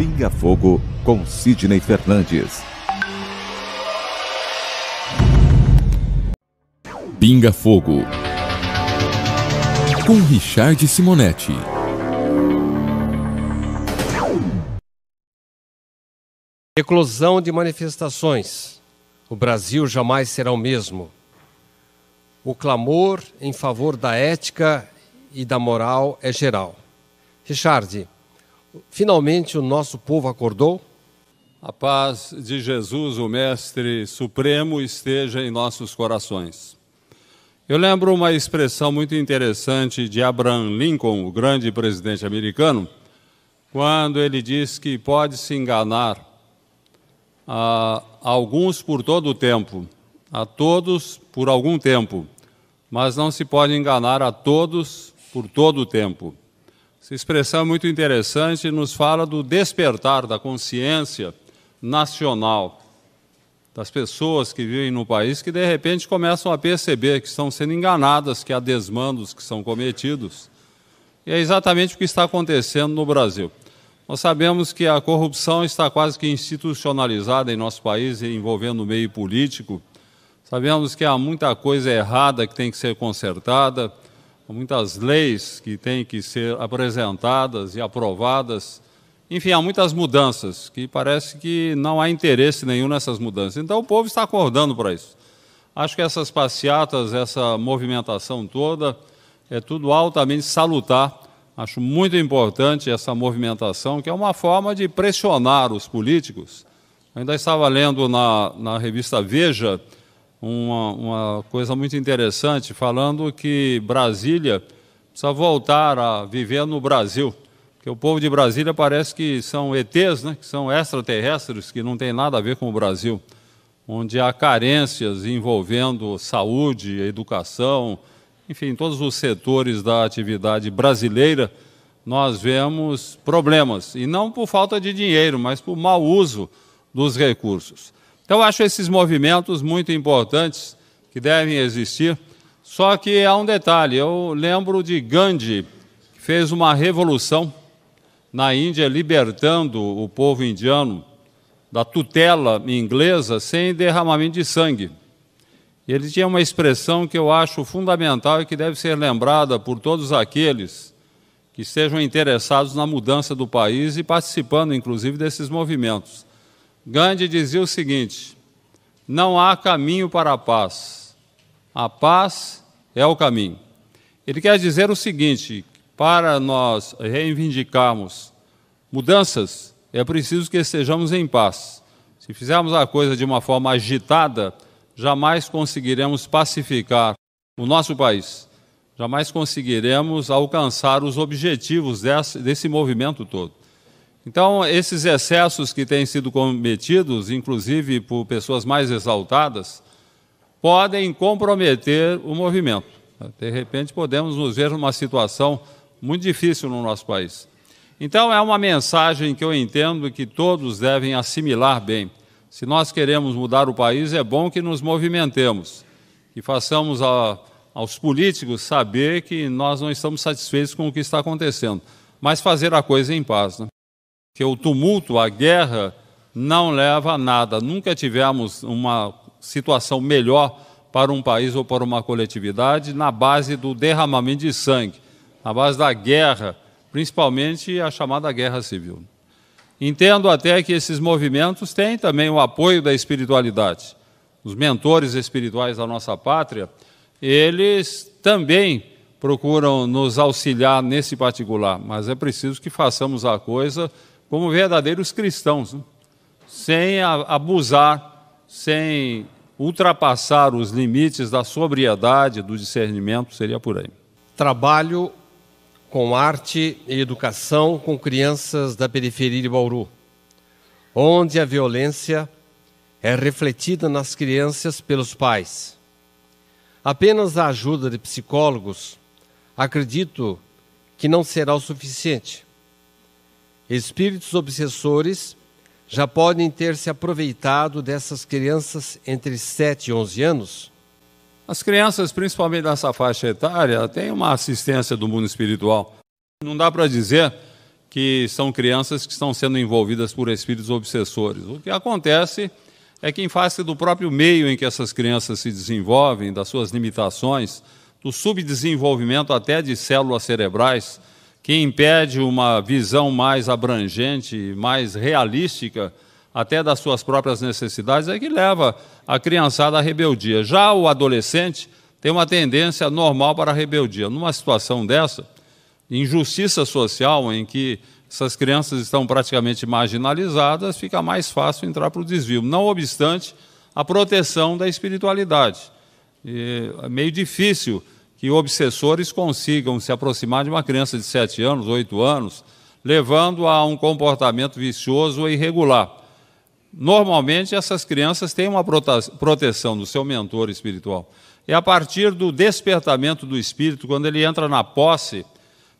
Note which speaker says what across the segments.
Speaker 1: Pinga Fogo com Sidney Fernandes. Pinga Fogo com Richard Simonetti.
Speaker 2: Eclosão de manifestações. O Brasil jamais será o mesmo. O clamor em favor da ética e da moral é geral. Richard, finalmente o nosso povo acordou?
Speaker 3: A paz de Jesus, o Mestre Supremo, esteja em nossos corações. Eu lembro uma expressão muito interessante de Abraham Lincoln, o grande presidente americano, quando ele diz que pode-se enganar a alguns por todo o tempo, a todos por algum tempo, mas não se pode enganar a todos por todo o tempo. Essa expressão é muito interessante e nos fala do despertar da consciência nacional das pessoas que vivem no país, que de repente começam a perceber que estão sendo enganadas, que há desmandos que são cometidos. E é exatamente o que está acontecendo no Brasil. Nós sabemos que a corrupção está quase que institucionalizada em nosso país, envolvendo o meio político. Sabemos que há muita coisa errada que tem que ser consertada, há muitas leis que têm que ser apresentadas e aprovadas. Enfim, há muitas mudanças que parece que não há interesse nenhum nessas mudanças. Então o povo está acordando para isso. Acho que essas passeatas, essa movimentação toda, é tudo altamente salutar. Acho muito importante essa movimentação, que é uma forma de pressionar os políticos. Eu ainda estava lendo na revista Veja uma coisa muito interessante, falando que Brasília precisa voltar a viver no Brasil. Porque o povo de Brasília parece que são ETs, né? Que são extraterrestres, que não tem nada a ver com o Brasil, onde há carências envolvendo saúde, educação, enfim, todos os setores da atividade brasileira, nós vemos problemas, e não por falta de dinheiro, mas por mau uso dos recursos. Então, eu acho esses movimentos muito importantes, que devem existir, só que há um detalhe, eu lembro de Gandhi, que fez uma revolução na Índia, libertando o povo indiano da tutela inglesa sem derramamento de sangue. Ele tinha uma expressão que eu acho fundamental e que deve ser lembrada por todos aqueles que estejam interessados na mudança do país e participando, inclusive, desses movimentos. Gandhi dizia o seguinte: não há caminho para a paz é o caminho. Ele quer dizer o seguinte: para nós reivindicarmos mudanças, é preciso que estejamos em paz. Se fizermos a coisa de uma forma agitada, jamais conseguiremos pacificar o nosso país, jamais conseguiremos alcançar os objetivos desse movimento todo. Então, esses excessos que têm sido cometidos, inclusive por pessoas mais exaltadas, podem comprometer o movimento. De repente, podemos nos ver numa situação muito difícil no nosso país. Então, é uma mensagem que eu entendo que todos devem assimilar bem. Se nós queremos mudar o país, é bom que nos movimentemos, que façamos aos políticos saber que nós não estamos satisfeitos com o que está acontecendo, mas fazer a coisa em paz, né? Porque o tumulto, a guerra, não leva a nada. Nunca tivemos uma situação melhor para um país ou para uma coletividade na base do derramamento de sangue, na base da guerra, principalmente a chamada guerra civil. Entendo até que esses movimentos têm também o apoio da espiritualidade. Os mentores espirituais da nossa pátria, eles também procuram nos auxiliar nesse particular, mas é preciso que façamos a coisa como verdadeiros cristãos, né? Sem abusar, sem ultrapassar os limites da sobriedade, do discernimento, seria por aí.
Speaker 2: Trabalho com arte e educação com crianças da periferia de Bauru, onde a violência é refletida nas crianças pelos pais. Apenas a ajuda de psicólogos, acredito que não será o suficiente. Espíritos obsessores já podem ter se aproveitado dessas crianças entre 7 e 11 anos?
Speaker 3: As crianças, principalmente nessa faixa etária, têm uma assistência do mundo espiritual. Não dá para dizer que são crianças que estão sendo envolvidas por espíritos obsessores. O que acontece é que, em face do próprio meio em que essas crianças se desenvolvem, das suas limitações, do subdesenvolvimento até de células cerebrais, que impede uma visão mais abrangente, mais realística, até das suas próprias necessidades, é que leva a criançada à rebeldia. Já o adolescente tem uma tendência normal para a rebeldia. Numa situação dessa, injustiça social, em que essas crianças estão praticamente marginalizadas, fica mais fácil entrar para o desvio. Não obstante, a proteção da espiritualidade. É meio difícil que obsessores consigam se aproximar de uma criança de 7 anos, 8 anos, levando a um comportamento vicioso ou irregular. Normalmente, essas crianças têm uma proteção do seu mentor espiritual. É a partir do despertamento do espírito, quando ele entra na posse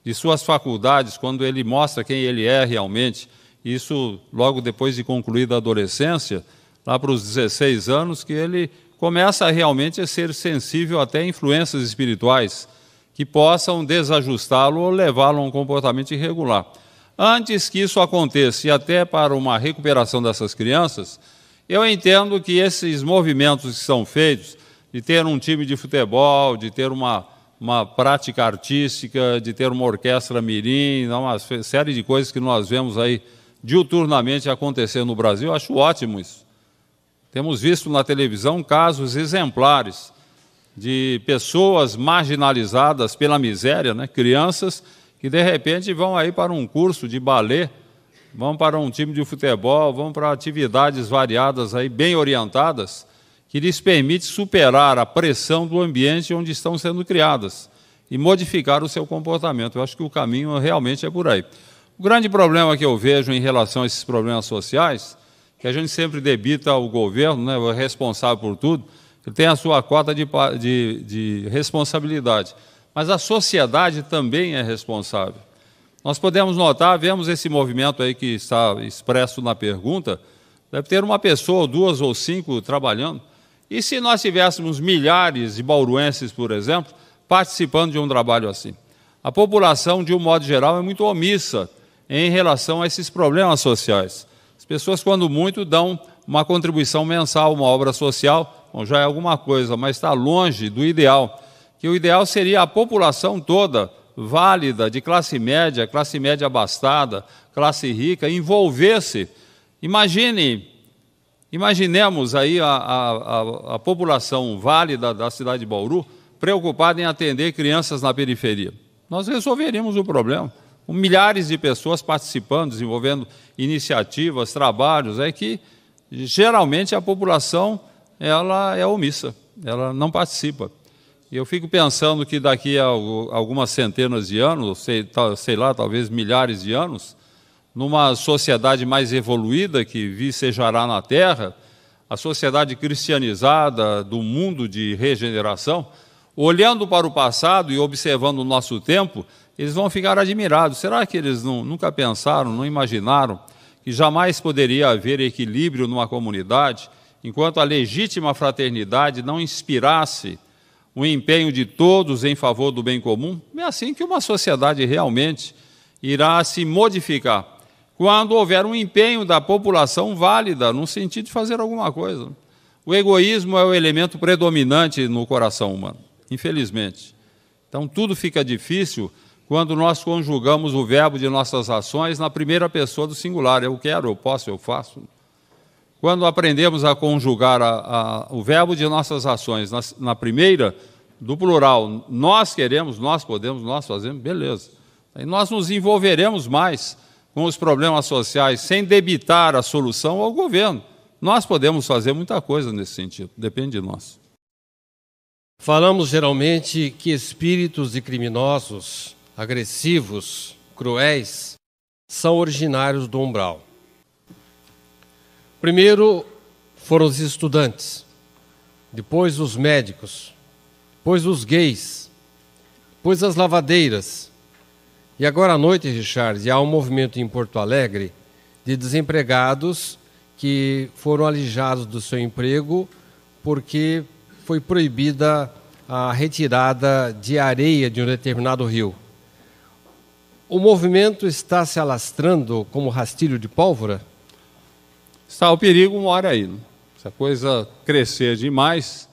Speaker 3: de suas faculdades, quando ele mostra quem ele é realmente, isso logo depois de concluída a adolescência, lá para os 16 anos, que ele começa realmente a ser sensível até a influências espirituais que possam desajustá-lo ou levá-lo a um comportamento irregular. Antes que isso aconteça, e até para uma recuperação dessas crianças, eu entendo que esses movimentos que são feitos, de ter um time de futebol, de ter uma prática artística, de ter uma orquestra mirim, uma série de coisas que nós vemos aí diuturnamente acontecer no Brasil, eu acho ótimo isso. Temos visto na televisão casos exemplares de pessoas marginalizadas pela miséria, né? Crianças que de repente vão aí para um curso de balé, vão para um time de futebol, vão para atividades variadas aí bem orientadas, que lhes permite superar a pressão do ambiente onde estão sendo criadas e modificar o seu comportamento. Eu acho que o caminho realmente é por aí. O grande problema que eu vejo em relação a esses problemas sociais, que a gente sempre debita ao governo, né, o responsável por tudo, ele tem a sua cota de responsabilidade, mas a sociedade também é responsável. Nós podemos notar, vemos esse movimento aí que está expresso na pergunta, deve ter uma pessoa, ou 2 ou 5 trabalhando. E se nós tivéssemos milhares de bauruenses, por exemplo, participando de um trabalho assim? A população, de um modo geral, é muito omissa em relação a esses problemas sociais. As pessoas, quando muito, dão uma contribuição mensal, uma obra social, bom, já é alguma coisa, mas está longe do ideal, que o ideal seria a população toda, válida, de classe média abastada, classe rica, envolver-se. Imaginemos aí a população válida da cidade de Bauru preocupada em atender crianças na periferia. Nós resolveríamos o problema. Com milhares de pessoas participando, desenvolvendo iniciativas, trabalhos, é que geralmente a população ela é omissa, ela não participa. E eu fico pensando que daqui a algumas centenas de anos, sei lá, talvez milhares de anos, numa sociedade mais evoluída que vicejará na Terra, a sociedade cristianizada do mundo de regeneração, olhando para o passado e observando o nosso tempo, eles vão ficar admirados. Será que eles nunca pensaram, não imaginaram que jamais poderia haver equilíbrio numa comunidade enquanto a legítima fraternidade não inspirasse o empenho de todos em favor do bem comum? É assim que uma sociedade realmente irá se modificar, quando houver um empenho da população válida no sentido de fazer alguma coisa. O egoísmo é o elemento predominante no coração humano, infelizmente. Então, tudo fica difícil quando nós conjugamos o verbo de nossas ações na primeira pessoa do singular. Eu quero, eu posso, eu faço. Quando aprendemos a conjugar o verbo de nossas ações na primeira, do plural, nós queremos, nós podemos, nós fazemos, beleza. Aí nós nos envolveremos mais com os problemas sociais, sem debitar a solução ao governo. Nós podemos fazer muita coisa nesse sentido, depende de nós.
Speaker 2: Falamos geralmente que espíritos de criminosos, agressivos, cruéis, são originários do umbral. Primeiro foram os estudantes, depois os médicos, depois os gays, depois as lavadeiras. E agora à noite, Richard, há um movimento em Porto Alegre de desempregados que foram alijados do seu emprego porque foi proibida a retirada de areia de um determinado rio. o movimento está se alastrando como rastilho de pólvora?
Speaker 3: Está o perigo, mora aí. Né? Se a coisa crescer demais,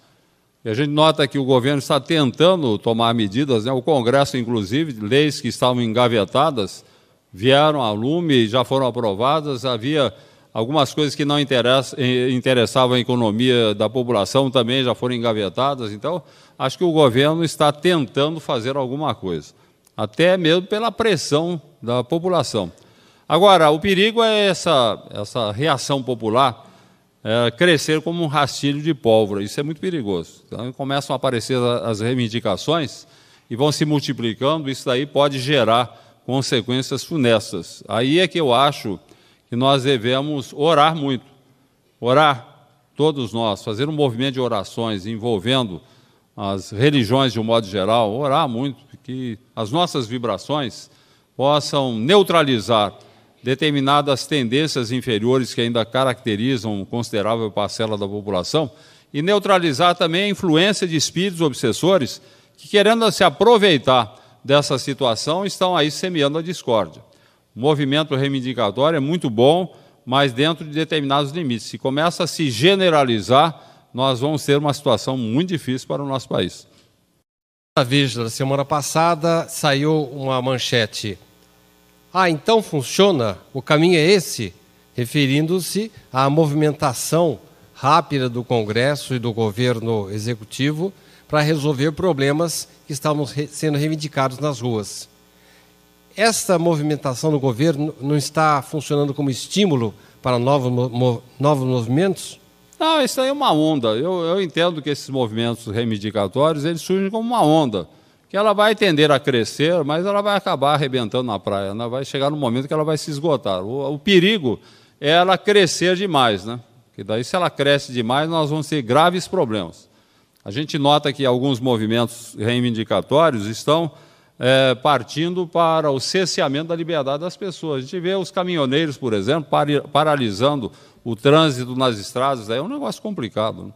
Speaker 3: e a gente nota que o governo está tentando tomar medidas, né? O Congresso, inclusive, leis que estavam engavetadas, vieram a lume e já foram aprovadas. Havia algumas coisas que não interessavam a economia da população, também já foram engavetadas. Então, acho que o governo está tentando fazer alguma coisa, até mesmo pela pressão da população. Agora, o perigo é essa reação popular crescer como um rastilho de pólvora. Isso é muito perigoso. Então, começam a aparecer as reivindicações e vão se multiplicando. Isso daí pode gerar consequências funestas. Aí é que eu acho que nós devemos orar muito. Orar, todos nós, fazer um movimento de orações envolvendo as religiões de um modo geral, orar muito, que as nossas vibrações possam neutralizar determinadas tendências inferiores que ainda caracterizam considerável parcela da população e neutralizar também a influência de espíritos obsessores que, querendo se aproveitar dessa situação, estão aí semeando a discórdia. O movimento reivindicatório é muito bom, mas dentro de determinados limites. Se começa a se generalizar, nós vamos ter uma situação muito difícil para o nosso país.
Speaker 2: Na Veja da semana passada saiu uma manchete: então funciona? O caminho é esse? Referindo-se à movimentação rápida do Congresso e do governo executivo para resolver problemas que estavam sendo reivindicados nas ruas. Esta movimentação do governo não está funcionando como estímulo para novos movimentos?
Speaker 3: Não, isso aí é uma onda. Eu entendo que esses movimentos reivindicatórios eles surgem como uma onda, que ela vai tender a crescer, mas ela vai acabar arrebentando na praia, né? Vai chegar no momento que ela vai se esgotar. O perigo é ela crescer demais, né? Porque daí, se ela cresce demais, nós vamos ter graves problemas. A gente nota que alguns movimentos reivindicatórios estão partindo para o cerceamento da liberdade das pessoas. A gente vê os caminhoneiros, por exemplo, paralisando o trânsito nas estradas. Daí é um negócio complicado, né?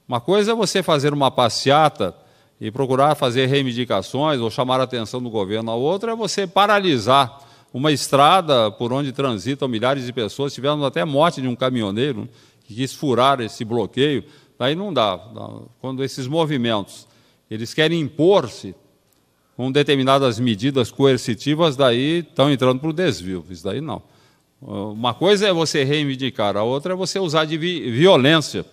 Speaker 3: Uma coisa é você fazer uma passeata e procurar fazer reivindicações ou chamar a atenção do governo. A outra é você paralisar uma estrada por onde transitam milhares de pessoas. Tivemos até morte de um caminhoneiro, né, que quis furar esse bloqueio. Daí não dá. Quando esses movimentos eles querem impor-se com determinadas medidas coercitivas, daí estão entrando para o desvio. Isso daí não. Uma coisa é você reivindicar, a outra é você usar de violência,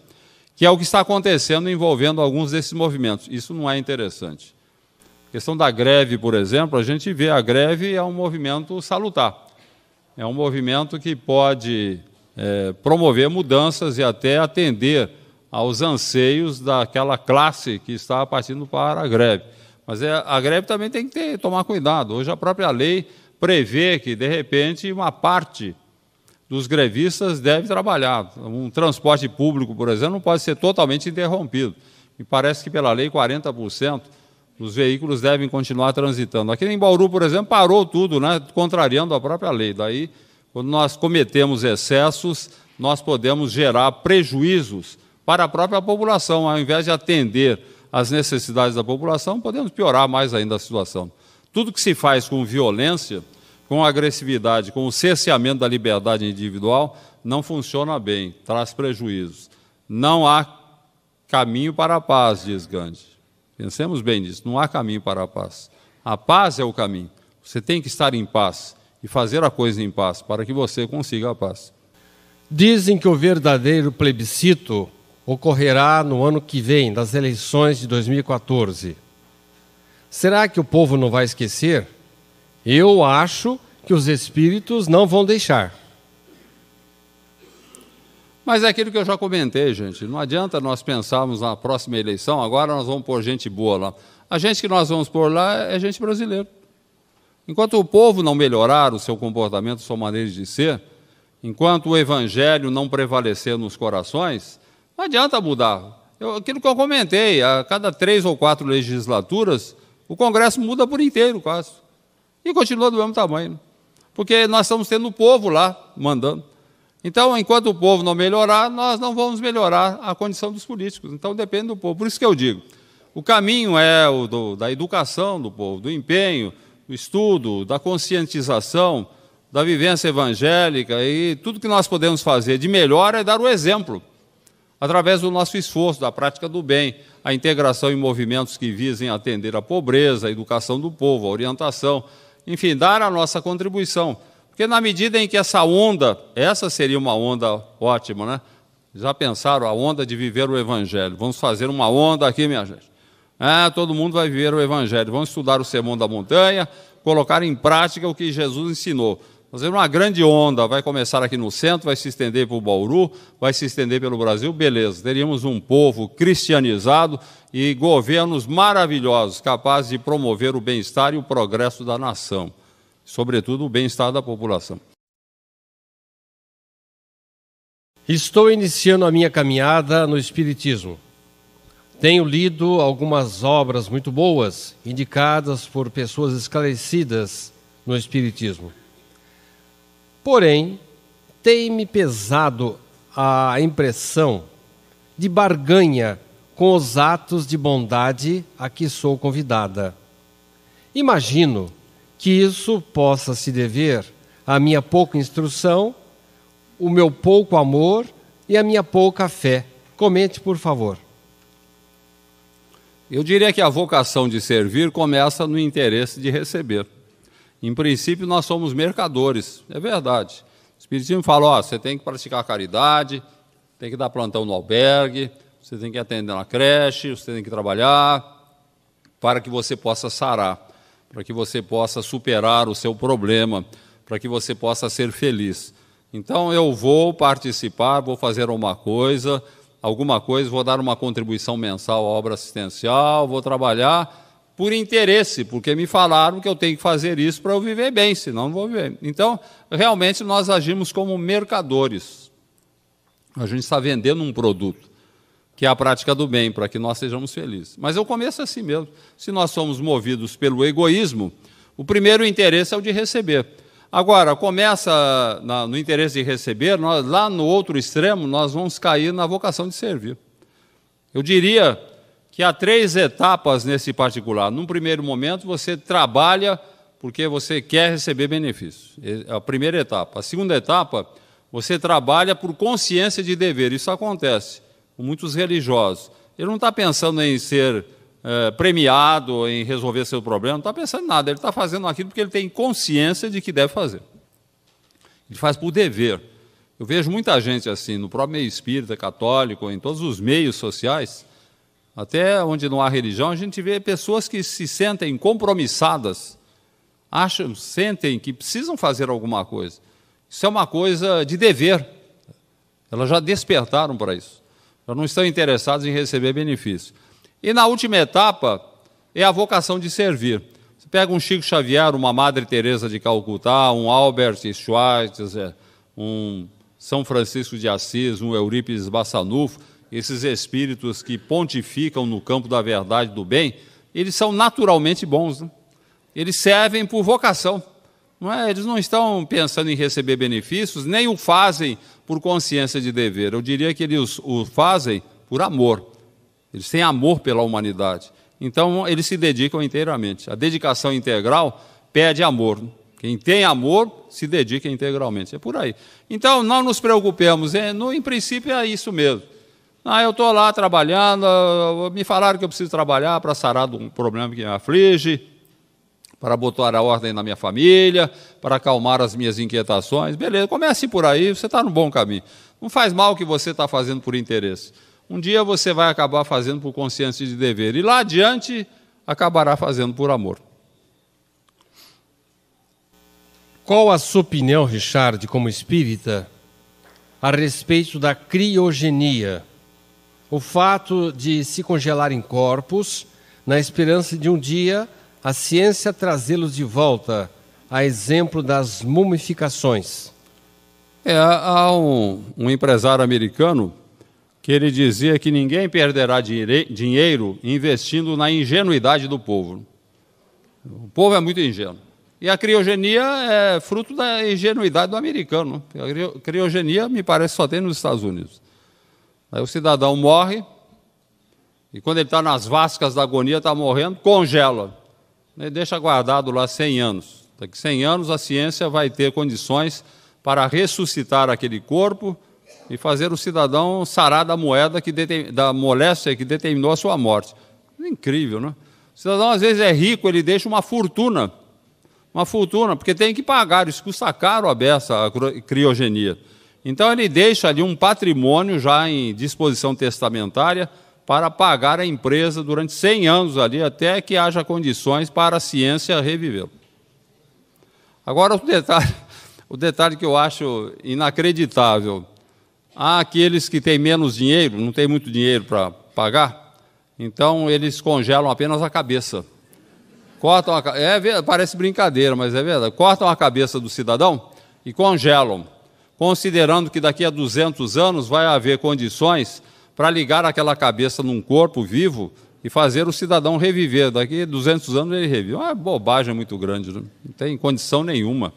Speaker 3: que é o que está acontecendo envolvendo alguns desses movimentos. Isso não é interessante. A questão da greve, por exemplo, a gente vê a greve é um movimento salutar. É um movimento que pode promover mudanças e até atender aos anseios daquela classe que está partindo para a greve. Mas a greve também tem que tomar cuidado. Hoje a própria lei prevê que, de repente, uma parte dos grevistas deve trabalhar. Um transporte público, por exemplo, não pode ser totalmente interrompido. Me parece que, pela lei, 40% dos veículos devem continuar transitando. Aqui em Bauru, por exemplo, parou tudo, né, contrariando a própria lei. Daí, quando nós cometemos excessos, nós podemos gerar prejuízos para a própria população. Ao invés de atender às necessidades da população, podemos piorar mais ainda a situação. Tudo que se faz com violência, com agressividade, com o cerceamento da liberdade individual, não funciona bem, traz prejuízos. Não há caminho para a paz, diz Gandhi. Pensemos bem nisso, não há caminho para a paz. A paz é o caminho. Você tem que estar em paz e fazer a coisa em paz para que você consiga a paz.
Speaker 2: Dizem que o verdadeiro plebiscito ocorrerá no ano que vem, das eleições de 2014. Será que o povo não vai esquecer? Eu acho que os espíritos não vão deixar.
Speaker 3: Mas é aquilo que eu já comentei, gente. Não adianta nós pensarmos na próxima eleição, agora nós vamos pôr gente boa lá. A gente que nós vamos pôr lá é gente brasileira. Enquanto o povo não melhorar o seu comportamento, sua maneira de ser, enquanto o evangelho não prevalecer nos corações, não adianta mudar. Aquilo que eu comentei, a cada 3 ou 4 legislaturas, o Congresso muda por inteiro, quase. E continua do mesmo tamanho, né? Porque nós estamos tendo o povo lá mandando. Então, enquanto o povo não melhorar, nós não vamos melhorar a condição dos políticos. Então, depende do povo. Por isso que eu digo, o caminho é o da educação do povo, do empenho, do estudo, da conscientização, da vivência evangélica, e tudo que nós podemos fazer de melhor é dar o exemplo, através do nosso esforço, da prática do bem, a integração em movimentos que visem atender a pobreza, a educação do povo, a orientação, enfim, dar a nossa contribuição. Porque na medida em que essa onda, essa seria uma onda ótima, né? Já pensaram a onda de viver o Evangelho? Vamos fazer uma onda aqui, minha gente. Todo mundo vai viver o Evangelho. Vamos estudar o Sermão da Montanha, colocar em prática o que Jesus ensinou. Fazer uma grande onda, vai começar aqui no centro, vai se estender para o Bauru, vai se estender pelo Brasil, beleza. Teríamos um povo cristianizado e governos maravilhosos, capazes de promover o bem-estar e o progresso da nação, sobretudo o bem-estar da população.
Speaker 2: Estou iniciando a minha caminhada no Espiritismo. Tenho lido algumas obras muito boas, indicadas por pessoas esclarecidas no Espiritismo. Porém, tem-me pesado a impressão de barganha com os atos de bondade a que sou convidada. Imagino que isso possa se dever à minha pouca instrução, o meu pouco amor e a minha pouca fé. Comente, por favor.
Speaker 3: Eu diria que a vocação de servir começa no interesse de receber. Em princípio, nós somos mercadores, é verdade. O Espiritismo fala, você tem que praticar a caridade, tem que dar plantão no albergue, você tem que atender na creche, você tem que trabalhar para que você possa sarar, para que você possa superar o seu problema, para que você possa ser feliz. Então, eu vou participar, vou fazer alguma coisa, vou dar uma contribuição mensal à obra assistencial, vou trabalhar por interesse, porque me falaram que eu tenho que fazer isso para eu viver bem, senão não vou viver. Então, realmente, nós agimos como mercadores. A gente está vendendo um produto, que é a prática do bem, para que nós sejamos felizes. Mas eu começo assim mesmo. Se nós somos movidos pelo egoísmo, o primeiro interesse é o de receber. Agora, começa no interesse de receber, lá no outro extremo, nós vamos cair na vocação de servir. Eu diria que há 3 etapas nesse particular. Num primeiro momento, você trabalha porque você quer receber benefícios. É a primeira etapa. A segunda etapa, você trabalha por consciência de dever. Isso acontece com muitos religiosos. Ele não está pensando em ser premiado, em resolver seu problema, não está pensando em nada. Ele está fazendo aquilo porque ele tem consciência de que deve fazer. Ele faz por dever. Eu vejo muita gente assim, no próprio meio espírita, católico, em todos os meios sociais, até onde não há religião, a gente vê pessoas que se sentem compromissadas, sentem que precisam fazer alguma coisa. Isso é uma coisa de dever. Elas já despertaram para isso. Já não estão interessadas em receber benefícios. E na última etapa é a vocação de servir. Você pega um Chico Xavier, uma Madre Teresa de Calcutá, um Albert Schweitzer, um São Francisco de Assis, um Eurípides Bassanufo, esses espíritos que pontificam no campo da verdade e do bem, eles são naturalmente bons, né? Eles servem por vocação. Eles não estão pensando em receber benefícios, nem o fazem por consciência de dever. Eu diria que eles o fazem por amor. Eles têm amor pela humanidade. Então, eles se dedicam inteiramente. A dedicação integral pede amor. Quem tem amor, se dedica integralmente. É por aí. Então, não nos preocupemos. Em princípio, é isso mesmo. Eu estou lá trabalhando, me falaram que eu preciso trabalhar para sarar de um problema que me aflige, para botar a ordem na minha família, para acalmar as minhas inquietações. Beleza, comece por aí, você está no bom caminho. Não faz mal o que você está fazendo por interesse. Um dia você vai acabar fazendo por consciência de dever, e lá adiante acabará fazendo por amor.
Speaker 2: Qual a sua opinião, Richard, como espírita, a respeito da criogenia? O fato de se congelarem corpos, na esperança de um dia a ciência trazê-los de volta, a exemplo das mumificações.
Speaker 3: Há um empresário americano que ele dizia que ninguém perderá dinheiro investindo na ingenuidade do povo. O povo é muito ingênuo. E a criogenia é fruto da ingenuidade do americano. A criogenia, me parece, só tem nos Estados Unidos. Aí o cidadão morre, e quando ele está nas vascas da agonia, está morrendo, congela. Ele deixa guardado lá 100 anos. Daqui a 100 anos a ciência vai ter condições para ressuscitar aquele corpo e fazer o cidadão sarar da da moléstia que determinou a sua morte. É incrível, né? O cidadão, às vezes, é rico, ele deixa uma fortuna, porque tem que pagar, isso custa caro a beça, a criogenia. Então, ele deixa ali um patrimônio já em disposição testamentária para pagar a empresa durante 100 anos ali, até que haja condições para a ciência revivê-lo. Agora, o detalhe que eu acho inacreditável: há aqueles que têm menos dinheiro, não têm muito dinheiro para pagar, então eles congelam apenas a cabeça. Cortam parece brincadeira, mas é verdade. Cortam a cabeça do cidadão e congelam, considerando que daqui a 200 anos vai haver condições para ligar aquela cabeça num corpo vivo e fazer o cidadão reviver. Daqui a 200 anos ele revive. É uma bobagem muito grande, né? Não tem condição nenhuma.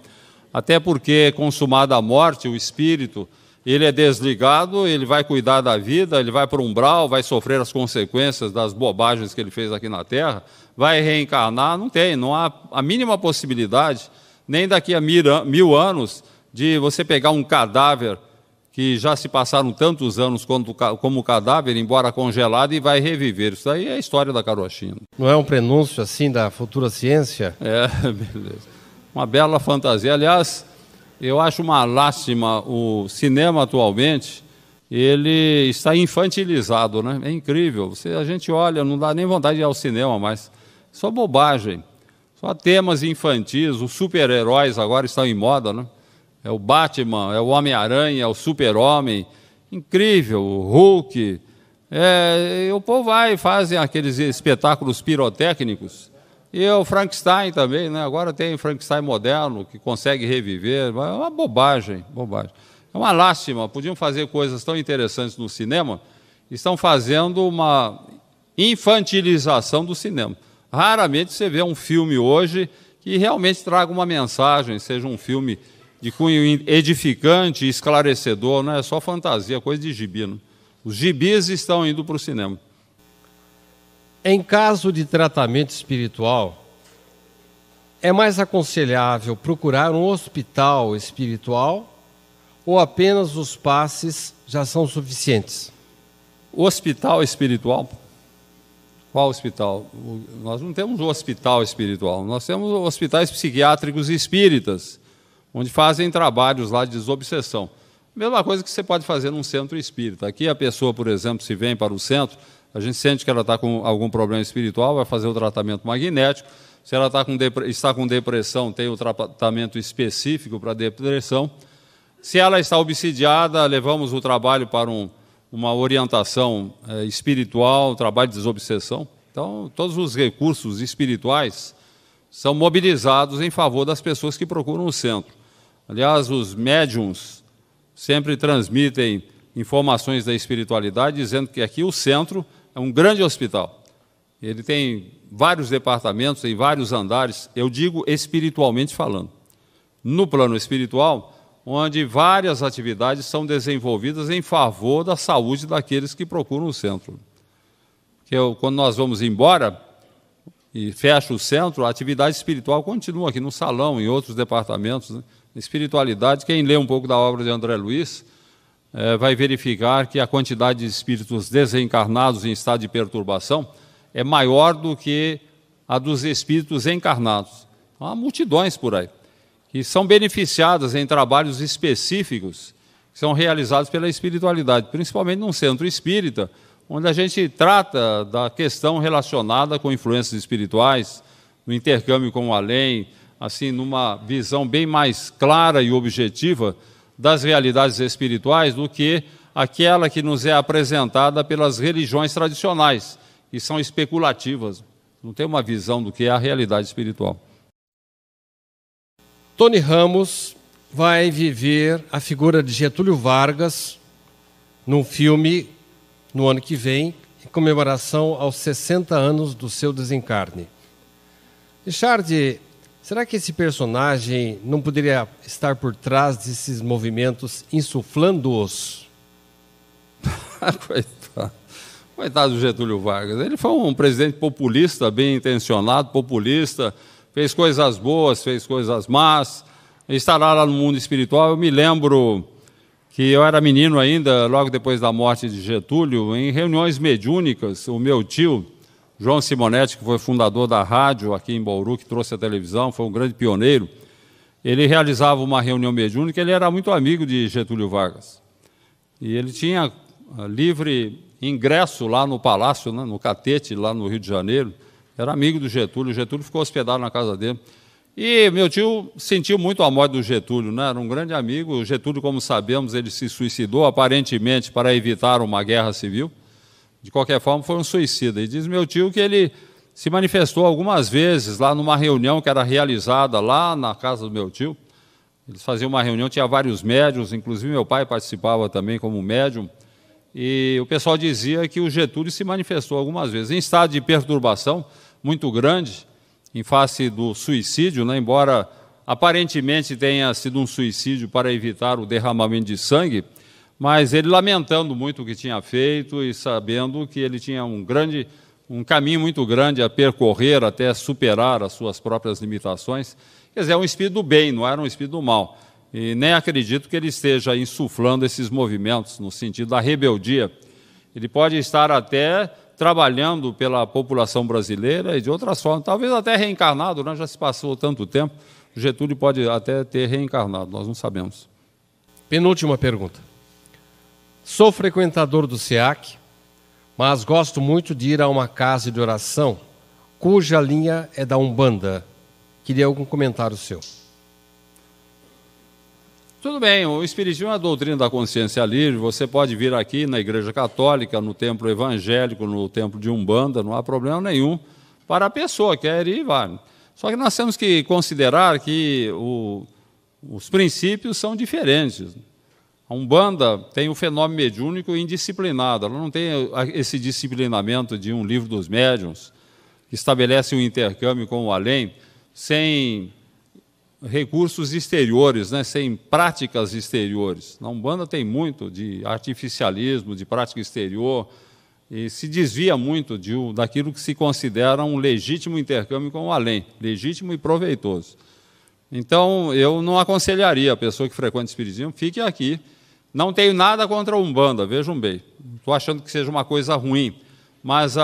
Speaker 3: Até porque, consumada a morte, o espírito, ele é desligado, ele vai cuidar da vida, ele vai para o umbral, vai sofrer as consequências das bobagens que ele fez aqui na Terra, vai reencarnar, não há a mínima possibilidade, nem daqui a 1000 anos, de você pegar um cadáver que já se passaram tantos anos como cadáver, embora congelado, e vai reviver. Isso aí é a história da carochinha.
Speaker 2: Não é um prenúncio assim da futura ciência?
Speaker 3: É, beleza. Uma bela fantasia. Aliás, eu acho uma lástima o cinema atualmente, ele está infantilizado, né? É incrível. A gente olha, não dá nem vontade de ir ao cinema mais. Só bobagem. Só temas infantis. Os super-heróis agora estão em moda, né? É o Batman, é o Homem-Aranha, é o Super-Homem. Incrível, o Hulk. O povo vai e fazem aqueles espetáculos pirotécnicos. E o Frankenstein também, né? Agora tem o Frankenstein moderno, que consegue reviver. É uma bobagem. É uma lástima. Podiam fazer coisas tão interessantes no cinema. Estão fazendo uma infantilização do cinema. Raramente você vê um filme hoje que realmente traga uma mensagem, seja um filme de cunho edificante e esclarecedor, não é só fantasia, coisa de gibi. Né? Os gibis estão indo para o cinema.
Speaker 2: Em caso de tratamento espiritual, é mais aconselhável procurar um hospital espiritual ou apenas os passes já são suficientes?
Speaker 3: Hospital espiritual? Qual hospital? Nós não temos um hospital espiritual, nós temos hospitais psiquiátricos espíritas, onde fazem trabalhos lá de desobsessão. Mesma coisa que você pode fazer num centro espírita. Aqui a pessoa, por exemplo, se vem para o centro, a gente sente que ela está com algum problema espiritual, vai fazer o tratamento magnético. Se ela está com depressão, tem o tratamento específico para depressão. Se ela está obsidiada, levamos o trabalho para uma orientação espiritual, trabalho de desobsessão. Então, todos os recursos espirituais são mobilizados em favor das pessoas que procuram o centro. Aliás, os médiums sempre transmitem informações da espiritualidade, dizendo que aqui o centro é um grande hospital. Ele tem vários departamentos, tem vários andares, eu digo espiritualmente falando. No plano espiritual, onde várias atividades são desenvolvidas em favor da saúde daqueles que procuram o centro. Porque quando nós vamos embora e fecha o centro, a atividade espiritual continua aqui no salão, em outros departamentos, né? Espiritualidade, quem lê um pouco da obra de André Luiz, vai verificar que a quantidade de espíritos desencarnados em estado de perturbação é maior do que a dos espíritos encarnados. Há multidões por aí, que são beneficiadas em trabalhos específicos que são realizados pela espiritualidade, principalmente num centro espírita, onde a gente trata da questão relacionada com influências espirituais, no intercâmbio com o além, assim, numa visão bem mais clara e objetiva das realidades espirituais do que aquela que nos é apresentada pelas religiões tradicionais, que são especulativas, não tem uma visão do que é a realidade espiritual.
Speaker 2: Tony Ramos vai viver a figura de Getúlio Vargas num filme no ano que vem, em comemoração aos 60 anos do seu desencarne. Richard, será que esse personagem não poderia estar por trás desses movimentos, insuflando-os?
Speaker 3: Coitado. Coitado do Getúlio Vargas. Ele foi um presidente populista, bem intencionado, populista, fez coisas boas, fez coisas más. Estará lá no mundo espiritual. Eu me lembro que eu era menino ainda, logo depois da morte de Getúlio, em reuniões mediúnicas, o meu tio, João Simonetti, que foi fundador da rádio aqui em Bauru, que trouxe a televisão, foi um grande pioneiro, ele realizava uma reunião mediúnica, ele era muito amigo de Getúlio Vargas. E ele tinha livre ingresso lá no Palácio, né, no Catete, lá no Rio de Janeiro, era amigo do Getúlio, o Getúlio ficou hospedado na casa dele. E meu tio sentiu muito a morte do Getúlio, né? Era um grande amigo. O Getúlio, como sabemos, ele se suicidou, aparentemente para evitar uma guerra civil. De qualquer forma, foi um suicida. E diz meu tio que ele se manifestou algumas vezes lá numa reunião que era realizada lá na casa do meu tio. Eles faziam uma reunião, tinha vários médiuns, inclusive meu pai participava também como médium. E o pessoal dizia que o Getúlio se manifestou algumas vezes em estado de perturbação muito grande, em face do suicídio, né? Embora aparentemente tenha sido um suicídio para evitar o derramamento de sangue, mas ele lamentando muito o que tinha feito e sabendo que ele tinha um caminho muito grande a percorrer até superar as suas próprias limitações. Quer dizer, é um espírito do bem, não era um espírito do mal. E nem acredito que ele esteja insuflando esses movimentos no sentido da rebeldia. Ele pode estar até trabalhando pela população brasileira e de outras formas, talvez até reencarnado, né? Já se passou tanto tempo, o Getúlio pode até ter reencarnado, nós não sabemos.
Speaker 2: Penúltima pergunta. Sou frequentador do SEAC, mas gosto muito de ir a uma casa de oração cuja linha é da Umbanda. Queria algum comentário seu.
Speaker 3: Tudo bem, o Espiritismo é a doutrina da consciência livre, você pode vir aqui na Igreja Católica, no templo evangélico, no templo de Umbanda, não há problema nenhum para a pessoa que quer ir e vai. Só que nós temos que considerar que os princípios são diferentes. A Umbanda tem o fenômeno mediúnico indisciplinado, ela não tem esse disciplinamento de um livro dos médiuns, que estabelece um intercâmbio com o além, sem recursos exteriores, né, sem práticas exteriores. Na Umbanda tem muito de artificialismo, de prática exterior, e se desvia muito daquilo que se considera um legítimo intercâmbio com o além, legítimo e proveitoso. Então, eu não aconselharia a pessoa que frequenta o Espiritismo, fique aqui. Não tenho nada contra a Umbanda, vejam bem. Não estou achando que seja uma coisa ruim, mas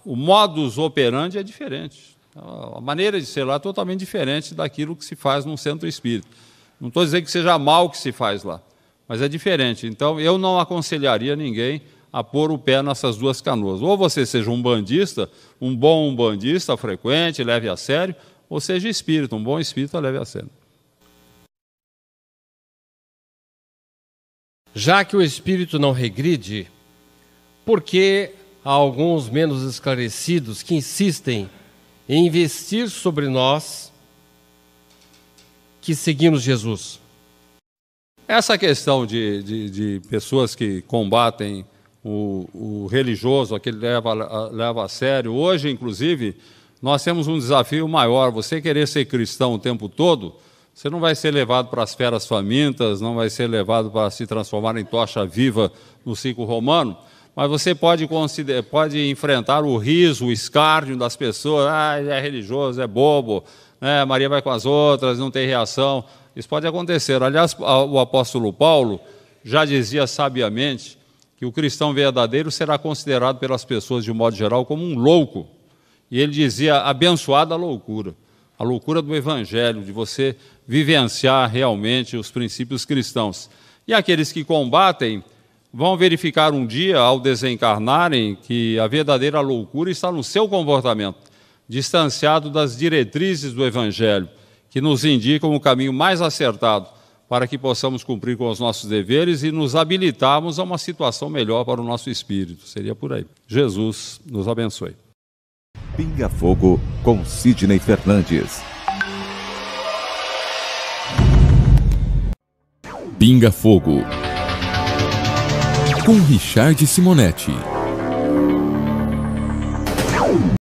Speaker 3: o modus operandi é diferente. A maneira de ser lá é totalmente diferente daquilo que se faz num centro espírita. Não estou dizendo que seja mal o que se faz lá, mas é diferente. Então, eu não aconselharia ninguém a pôr o pé nessas duas canoas. Ou você seja um bandista, um bom umbandista, frequente, leve a sério, ou seja espírita, um bom espírita, leve a sério.
Speaker 2: Já que o espírito não regride, por que há alguns menos esclarecidos que insistem em investir sobre nós que seguimos Jesus?
Speaker 3: Essa questão de pessoas que combatem o religioso, aquele leva a sério, hoje, inclusive, nós temos um desafio maior. Você querer ser cristão o tempo todo, você não vai ser levado para as feras famintas, não vai ser levado para se transformar em tocha viva no ciclo romano, mas você pode enfrentar o riso, o escárnio das pessoas. É religioso, é bobo, né? Maria vai com as outras, não tem reação. Isso pode acontecer. Aliás, o apóstolo Paulo já dizia sabiamente que o cristão verdadeiro será considerado pelas pessoas, de um modo geral, como um louco. E ele dizia, abençoada a loucura do Evangelho, de você vivenciar realmente os princípios cristãos. E aqueles que combatem vão verificar um dia, ao desencarnarem, que a verdadeira loucura está no seu comportamento, distanciado das diretrizes do Evangelho, que nos indicam o caminho mais acertado para que possamos cumprir com os nossos deveres e nos habilitarmos a uma situação melhor para o nosso espírito. Seria por aí. Jesus nos abençoe.
Speaker 1: Pinga Fogo com Sidney Fernandes. Pinga Fogo com Richard Simonetti.